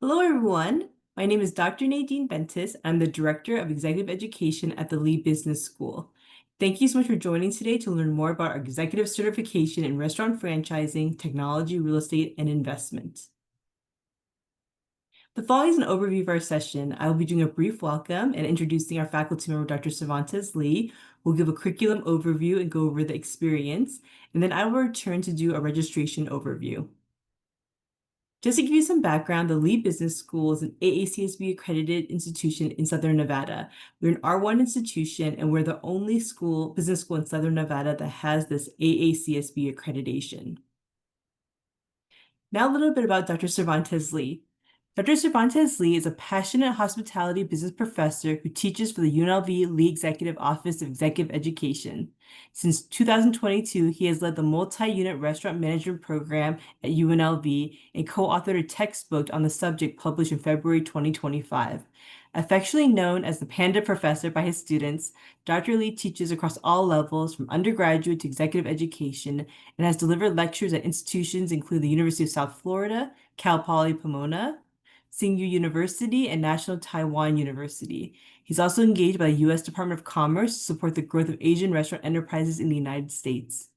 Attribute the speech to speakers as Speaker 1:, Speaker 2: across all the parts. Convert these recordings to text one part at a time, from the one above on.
Speaker 1: Hello, everyone. My name is Dr. Nadine Bentis. I'm the Director of Executive Education at the Lee Business School. Thank you so much for joining today to learn more about our executive certification in restaurant franchising, technology, real estate, and investment. The following is an overview of our session. I will be doing a brief welcome and introducing our faculty member, Dr. Cervantes Lee, who will give a curriculum overview and go over the experience, and then I will return to do a registration overview. Just to give you some background, the Lee Business School is an AACSB accredited institution in Southern Nevada. We're an R1 institution, and we're the only business school in Southern Nevada that has this AACSB accreditation. Now a little bit about Dr. Cervantes Lee. Dr. Cervantes Lee is a passionate hospitality business professor who teaches for the UNLV Lee Executive Office of Executive Education. Since 2022, he has led the multi-unit restaurant management program at UNLV and co-authored a textbook on the subject published in February 2025. Affectionately known as the Panda Professor by his students, Dr. Lee teaches across all levels from undergraduate to executive education and has delivered lectures at institutions including the University of South Florida, Cal Poly Pomona, Tsinghua University, and National Taiwan University. He's also engaged by the U.S. Department of Commerce to support the growth of Asian restaurant enterprises in the United States.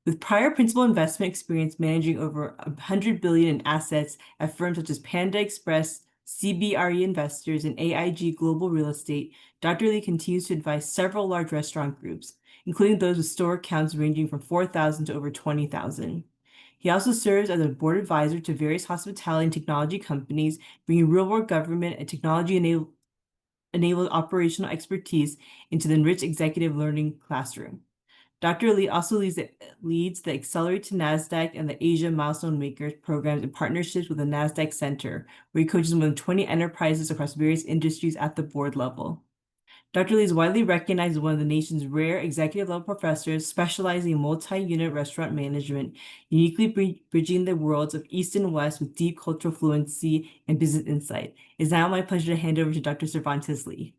Speaker 1: With prior principal investment experience managing over $100 billion in assets at firms such as Panda Express, CBRE Investors, and AIG Global Real Estate, Dr. Lee continues to advise several large restaurant groups, including those with store counts ranging from 4,000 to over 20,000. He also serves as a board advisor to various hospitality and technology companies, bringing real-world government and technology-enabled operational expertise into the enriched executive learning classroom. Dr. Lee also leads the Accelerate to NASDAQ and the Asia Milestone Makers programs in partnerships with the NASDAQ Center, where he coaches more than 20 enterprises across various industries at the board level. Dr. Lee is widely recognized as one of the nation's rare executive-level professors specializing in multi-unit restaurant management, uniquely bridging the worlds of East and West with deep cultural fluency and business insight. It is now my pleasure to hand over to Dr. Cervantes Lee.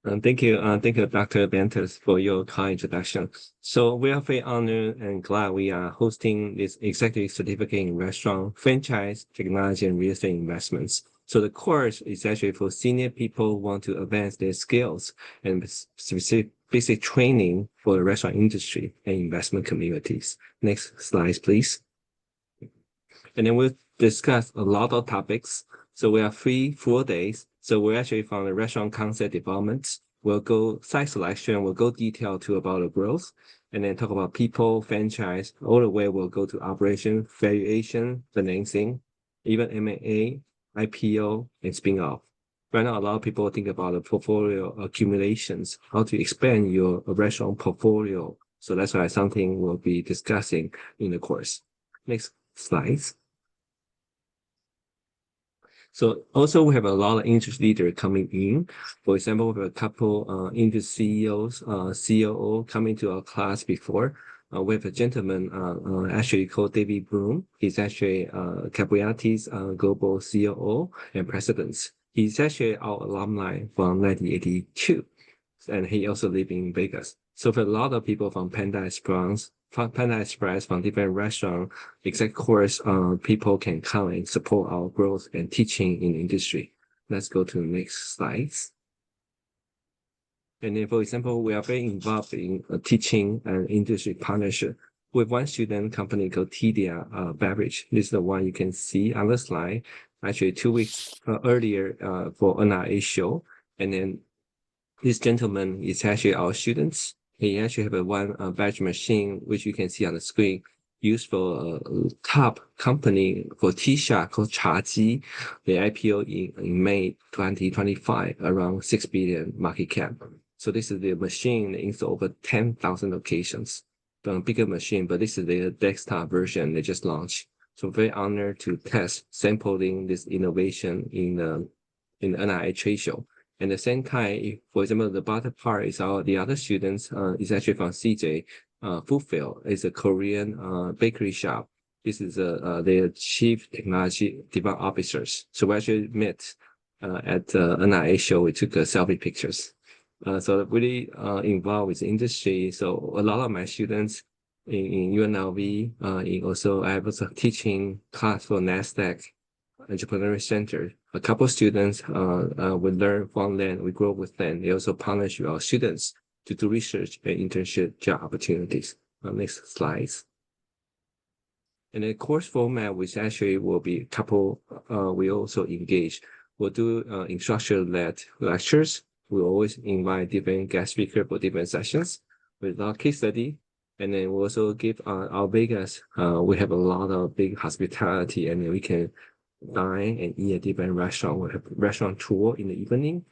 Speaker 2: Thank you, Dr. Bentis, for your kind introduction. So we are very honored and glad we are hosting this executive certificate in restaurant, franchise, technology, and real estate investments. So the course is actually for senior people who want to advance their skills and specific basic training for the restaurant industry and investment communities. Next slide, please. And then we'll discuss a lot of topics. So we have 3 full days. So we're actually from the restaurant concept development. We'll go site selection, we'll go detail to about the growth, and then talk about people, franchise, all the way we'll go to operation, valuation, financing, even M&A, IPO, and spin-off. Right now, a lot of people think about the portfolio accumulations, how to expand your restaurant portfolio. So that's why something we'll be discussing in the course. Next slides. So also we have a lot of industry leaders coming in. For example, we have a couple industry CEOs, COO coming to our class before. We have a gentleman actually called David Bloom. He's actually Capriati's global COO and president. He's actually our alumni from 1982, and he also lives in Vegas. So for a lot of people from Panda Express, from different restaurant exec course, people can come and support our growth and teaching in the industry. Let's go to the next slides. And then, for example, we are very involved in teaching and industry partnership with one student company called Tidia Beverage. This is the one you can see on the slide. Actually, 2 weeks earlier for NRA show. And then this gentleman is actually our students. He actually have a one batch machine, which you can see on the screen, used for a top company for tea shop called Chaji. The IPO in May 2025, around 6 billion market cap. So this is the machine installed over 10,000 locations. The bigger machine, but this is the desktop version they just launched. So very honored to test sampling this innovation in the NRA trade show. And at the same time, if, for example, the bottom part is the other students is actually from CJ Foodfield. It's a Korean bakery shop. This is their chief technology development officers. So we actually met at the NRA show. We took selfie pictures. So really involved with the industry. So a lot of my students in UNLV, also I was teaching class for NASDAQ entrepreneurial center. A couple students we learn from them, we grow with them. They also partnership with our students to do research and internship job opportunities. Next slides. And the course format, which actually will be a couple, we also engage. We'll do instructor-led lectures. We'll always invite different guest speakers for different sessions with our case study. And then we also give our Vegas, we have a lot of big hospitality, and then we can dine and eat at different restaurants. We have restaurant tour in the evening,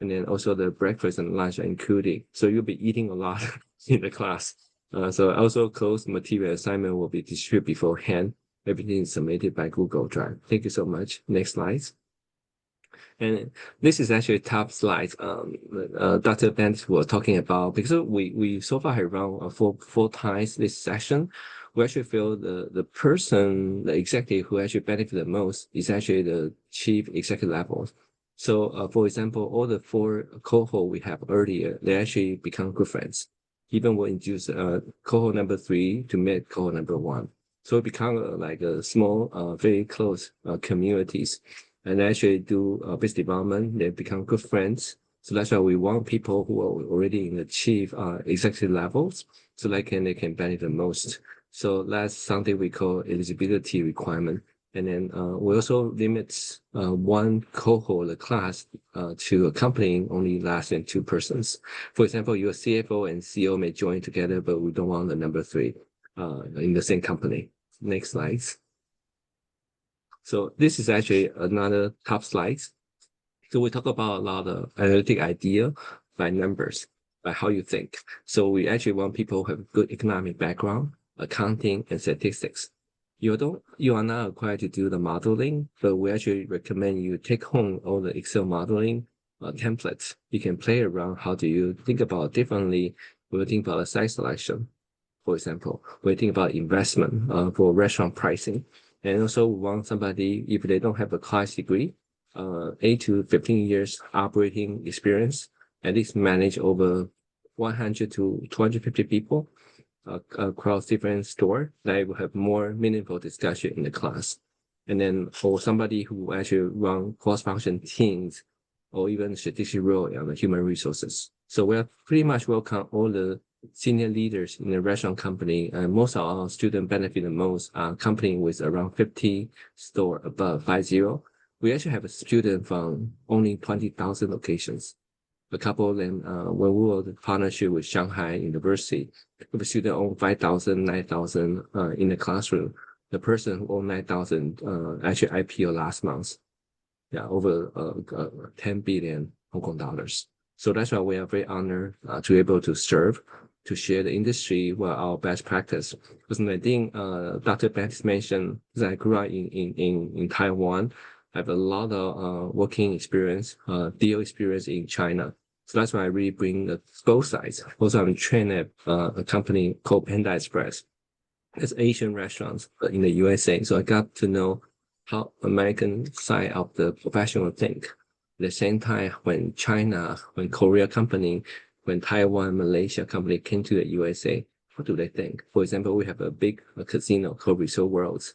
Speaker 2: and then also the breakfast and lunch are included. So you'll be eating a lot in the class. So also closed material assignment will be distributed beforehand. Everything is submitted by Google Drive. Thank you so much. Next slide. And this is actually top slides. Dr. Bentis was talking about, because we so far have run four times this session. We actually feel the person, the executive who actually benefit the most is actually the chief executive level. So, for example, all the 4 cohort we have earlier, they actually become good friends. Even we'll introduce cohort number 3 to meet cohort number 1. So it become like a small, very close communities, and actually do business development. They become good friends. So that's why we want people who are already in the chief executive levels, so they can benefit the most. So that's something we call eligibility requirement. And then we also limit 1 cohort the class to accompanying only less than 2 persons. For example, your CFO and CEO may join together, but we don't want the number 3 in the same company. Next slides. So this is actually another top slides. So we talk about a lot of analytic idea by numbers, by how you think. So we actually want people who have good economic background, accounting, and statistics. You are not required to do the modeling, but we actually recommend you take home all the Excel modeling templates. You can play around. How do you think about differently? We'll think about a site selection, for example. We think about investment for restaurant pricing. And also we want somebody, if they don't have a college degree, 8 to 15 years operating experience, at least manage over 100 to 250 people across different stores, that will have more meaningful discussion in the class. And then for somebody who actually run cross-function teams or even strategic role on the human resources. So we have pretty much welcome all the senior leaders in the restaurant company, and most of our students benefit the most are company with around 50 store above 50. We actually have a student from only 20,000 locations. A couple of them, when we were in partnership with Shanghai University, the student owned 5,000, 9,000 in the classroom. The person who owned 9,000 actually IPO last month. Yeah, over 10 billion Hong Kong dollars. So that's why we are very honored to be able to serve, to share the industry with our best practice. Because I think Dr. Bentis mentioned that I grew up in Taiwan. I have a lot of working experience, deal experience in China. So that's why I really bring both sides. Also, I'm trained at a company called Panda Express. It's Asian restaurants in the USA. So I got to know how American side of the professional think. At the same time, when China, when Korea company, when Taiwan, Malaysia company came to the USA, what do they think? For example, we have a big casino called Resort Worlds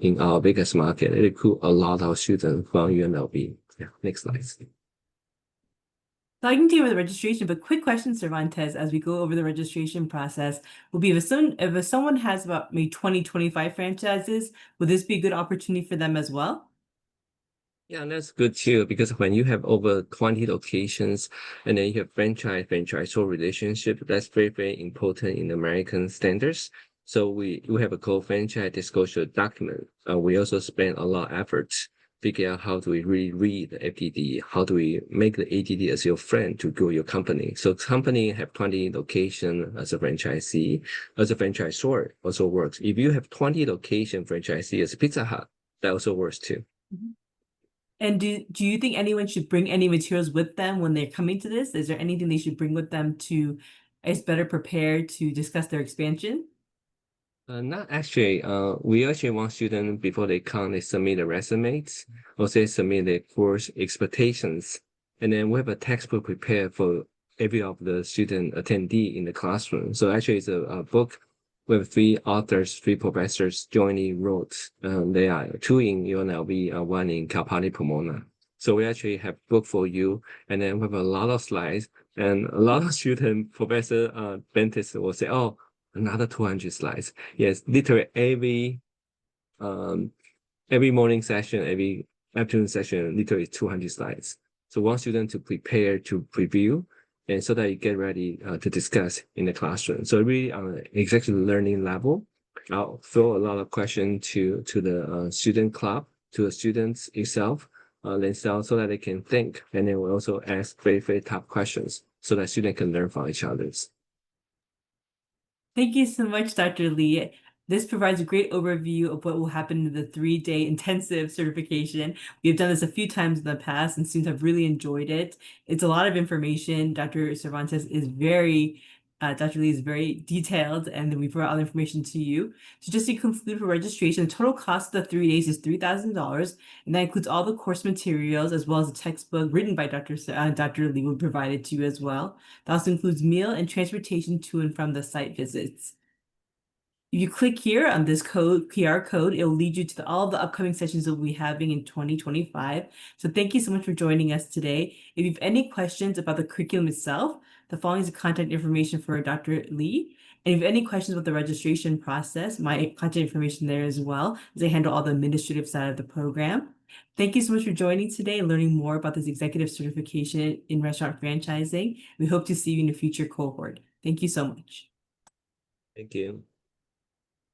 Speaker 2: in our biggest market. It recruit a lot of students from UNLV. Yeah, next slide.
Speaker 1: So I can deal with the registration, but quick question, Cervantes, as we go over the registration process, will be if someone has about maybe 20, 25 franchises, would this be a good opportunity for them as well?
Speaker 2: Yeah, and that's good too, because when you have over 20 locations and then you have franchisor relationship, that's very, very important in American standards. So we have a co-franchise disclosure document. We also spend a lot of effort figure out how do we really read the FTD, how do we make the ATD as your friend to grow your company. So company have 20 location as a franchisee, as a franchisor also works. If you have 20 location franchisee as a Pizza Hut, that also works too.
Speaker 1: Mm-hmm. And do you think anyone should bring any materials with them when they're coming to this? Is there anything they should bring with them to is better prepared to discuss their expansion?
Speaker 2: Not actually. We actually want students before they come, they submit the resumes, or they submit their course expectations, and then we have a textbook prepared for every of the student attendee in the classroom. So actually, it's a book we have three authors, three professors jointly wrote. They are two in UNLV, one in Cal Poly Pomona. So we actually have book for you, and then we have a lot of slides, and a lot of students, Professor Bentis will say, oh, another 200 slides. Yes, literally every morning session, every afternoon session, literally 200 slides. So one student to prepare to preview, and so that you get ready to discuss in the classroom. So really on an executive learning level, I'll throw a lot of questions to the student club, to the students itself, themselves, so that they can think, and then we'll also ask very, very tough questions so that students can learn from each other's.
Speaker 1: Thank you so much, Dr. Lee. This provides a great overview of what will happen in the 3-day intensive certification. We've done this a few times in the past, and students have really enjoyed it. It's a lot of information. Dr. Dr. Lee is very detailed, and then we provide all the information to you. So just to conclude for registration, the total cost of the 3 days is $3,000, and that includes all the course materials as well as the textbook written by Dr. Lee will be provided to you as well. That also includes meal and transportation to and from the site visits. If you click here on this QR code, it will lead you to all the upcoming sessions that we'll be having in 2025. So thank you so much for joining us today. If you have any questions about the curriculum itself, the following is the contact information for Dr. Lee. And if you have any questions about the registration process, my contact information there as well, as I handle all the administrative side of the program. Thank you so much for joining today and learning more about this executive certification in restaurant franchising. We hope to see you in a future cohort. Thank you so much.
Speaker 2: Thank you.